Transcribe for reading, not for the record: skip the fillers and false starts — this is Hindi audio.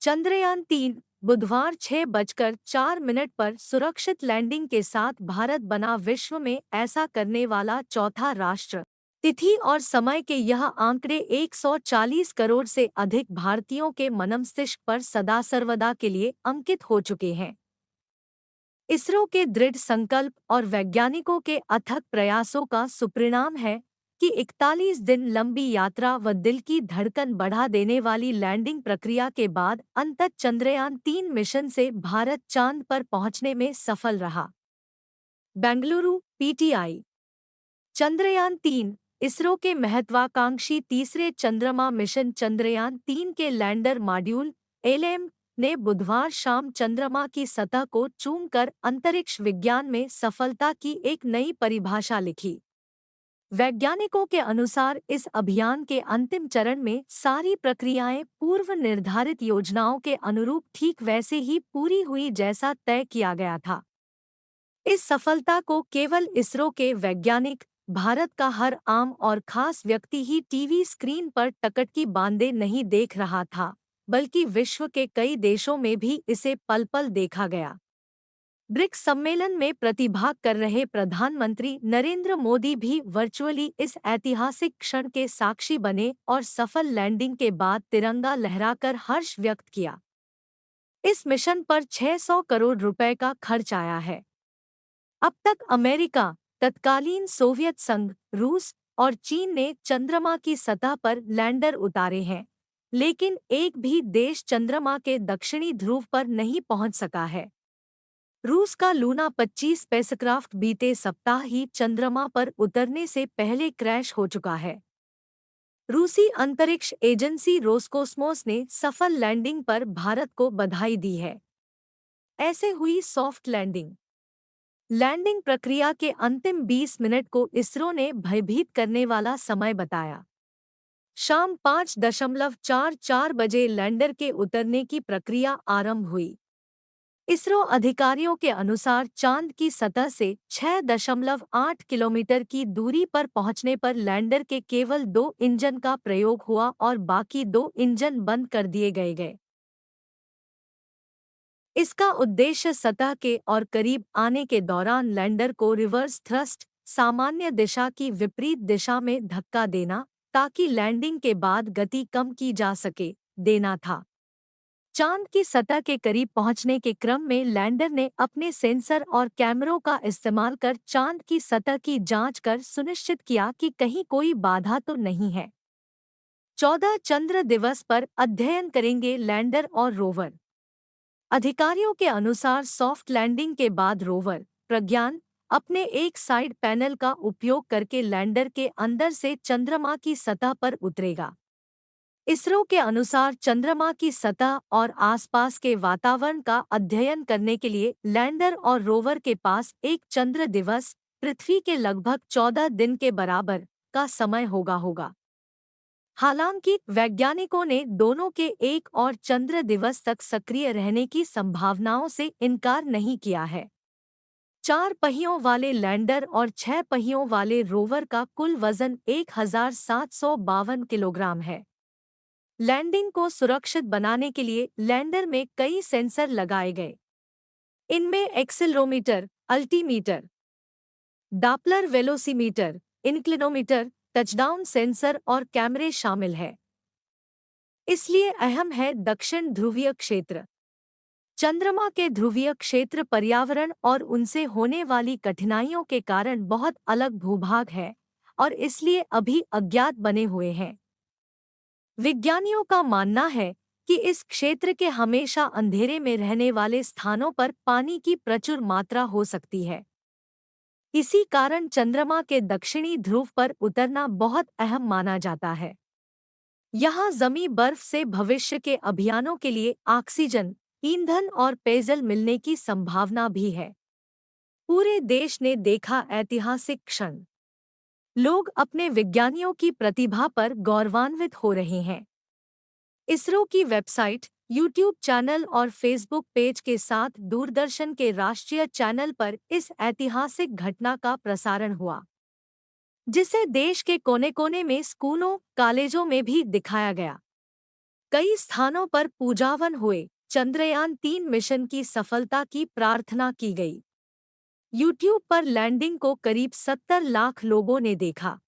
चंद्रयान-3 बुधवार 6:04 पर सुरक्षित लैंडिंग के साथ भारत बना विश्व में ऐसा करने वाला चौथा राष्ट्र। तिथि और समय के यह आंकड़े 140 करोड़ से अधिक भारतीयों के मस्तिष्क पर सदा सर्वदा के लिए अंकित हो चुके हैं। इसरो के दृढ़ संकल्प और वैज्ञानिकों के अथक प्रयासों का सुपरिणाम है कि 41 दिन लंबी यात्रा व दिल की धड़कन बढ़ा देने वाली लैंडिंग प्रक्रिया के बाद अंततः चंद्रयान-3 मिशन से भारत चांद पर पहुंचने में सफल रहा। बेंगलुरु, पीटीआई। चंद्रयान-3 इसरो के महत्वाकांक्षी तीसरे चंद्रमा मिशन चंद्रयान-3 के लैंडर मॉड्यूल एलएम ने बुधवार शाम चंद्रमा की सतह को चूमकर अंतरिक्ष विज्ञान में सफलता की एक नई परिभाषा लिखी। वैज्ञानिकों के अनुसार इस अभियान के अंतिम चरण में सारी प्रक्रियाएं पूर्व निर्धारित योजनाओं के अनुरूप ठीक वैसे ही पूरी हुई जैसा तय किया गया था। इस सफलता को केवल इसरो के वैज्ञानिक, भारत का हर आम और खास व्यक्ति ही टीवी स्क्रीन पर टकटकी बांधे नहीं देख रहा था, बल्कि विश्व के कई देशों में भी इसे पल पल देखा गया। ब्रिक्स सम्मेलन में प्रतिभाग कर रहे प्रधानमंत्री नरेंद्र मोदी भी वर्चुअली इस ऐतिहासिक क्षण के साक्षी बने और सफल लैंडिंग के बाद तिरंगा लहराकर हर्ष व्यक्त किया। इस मिशन पर 600 करोड़ रुपए का खर्च आया है। अब तक अमेरिका, तत्कालीन सोवियत संघ, रूस और चीन ने चंद्रमा की सतह पर लैंडर उतारे हैं, लेकिन एक भी देश चंद्रमा के दक्षिणी ध्रुव पर नहीं पहुंच सका है। रूस का लूना 25 स्पेसक्राफ्ट बीते सप्ताह ही चंद्रमा पर उतरने से पहले क्रैश हो चुका है। रूसी अंतरिक्ष एजेंसी रोसकोस्मोस ने सफल लैंडिंग पर भारत को बधाई दी है। ऐसे हुई सॉफ्ट लैंडिंग। लैंडिंग प्रक्रिया के अंतिम 20 मिनट को इसरो ने भयभीत करने वाला समय बताया। शाम 5:44 बजे लैंडर के उतरने की प्रक्रिया आरंभ हुई। इसरो अधिकारियों के अनुसार चांद की सतह से 6.8 किलोमीटर की दूरी पर पहुंचने पर लैंडर के केवल 2 इंजन का प्रयोग हुआ और बाकी 2 इंजन बंद कर दिए गए। इसका उद्देश्य सतह के और करीब आने के दौरान लैंडर को रिवर्स थ्रस्ट, सामान्य दिशा की विपरीत दिशा में धक्का देना, ताकि लैंडिंग के बाद गति कम की जा सके, देना था। चांद की सतह के करीब पहुंचने के क्रम में लैंडर ने अपने सेंसर और कैमरों का इस्तेमाल कर चांद की सतह की जांच कर सुनिश्चित किया कि कहीं कोई बाधा तो नहीं है। 14 चंद्र दिवस पर अध्ययन करेंगे लैंडर और रोवर। अधिकारियों के अनुसार सॉफ्ट लैंडिंग के बाद रोवर प्रज्ञान अपने एक साइड पैनल का उपयोग करके लैंडर के अंदर से चंद्रमा की सतह पर उतरेगा। इसरो के अनुसार चंद्रमा की सतह और आसपास के वातावरण का अध्ययन करने के लिए लैंडर और रोवर के पास एक चंद्र दिवस, पृथ्वी के लगभग 14 दिन के बराबर का समय होगा। हालांकि वैज्ञानिकों ने दोनों के एक और चंद्र दिवस तक सक्रिय रहने की संभावनाओं से इनकार नहीं किया है। 4 पहियों वाले लैंडर और 6 पहियों वाले रोवर का कुल वजन 1752 किलोग्राम है। लैंडिंग को सुरक्षित बनाने के लिए लैंडर में कई सेंसर लगाए गए। इनमें accelerometer, altimeter, Doppler velocimeter, inclinometer, touchdown sensor और कैमरे शामिल है। इसलिए अहम है दक्षिण ध्रुवीय क्षेत्र। चंद्रमा के ध्रुवीय क्षेत्र पर्यावरण और उनसे होने वाली कठिनाइयों के कारण बहुत अलग भूभाग है और इसलिए अभी अज्ञात बने हुए हैं। विज्ञानियों का मानना है कि इस क्षेत्र के हमेशा अंधेरे में रहने वाले स्थानों पर पानी की प्रचुर मात्रा हो सकती है। इसी कारण चंद्रमा के दक्षिणी ध्रुव पर उतरना बहुत अहम माना जाता है। यहाँ जमी बर्फ से भविष्य के अभियानों के लिए ऑक्सीजन, ईंधन और पेयजल मिलने की संभावना भी है। पूरे देश ने देखा ऐतिहासिक क्षण। लोग अपने विज्ञानियों की प्रतिभा पर गौरवान्वित हो रहे हैं। इसरो की वेबसाइट, यूट्यूब चैनल और फेसबुक पेज के साथ दूरदर्शन के राष्ट्रीय चैनल पर इस ऐतिहासिक घटना का प्रसारण हुआ, जिसे देश के कोने-कोने में स्कूलों, कॉलेजों में भी दिखाया गया। कई स्थानों पर पूजावन हुए। चंद्रयान-3 मिशन की सफलता की प्रार्थना की गई। यूट्यूब पर लैंडिंग को करीब 70 लाख लोगों ने देखा।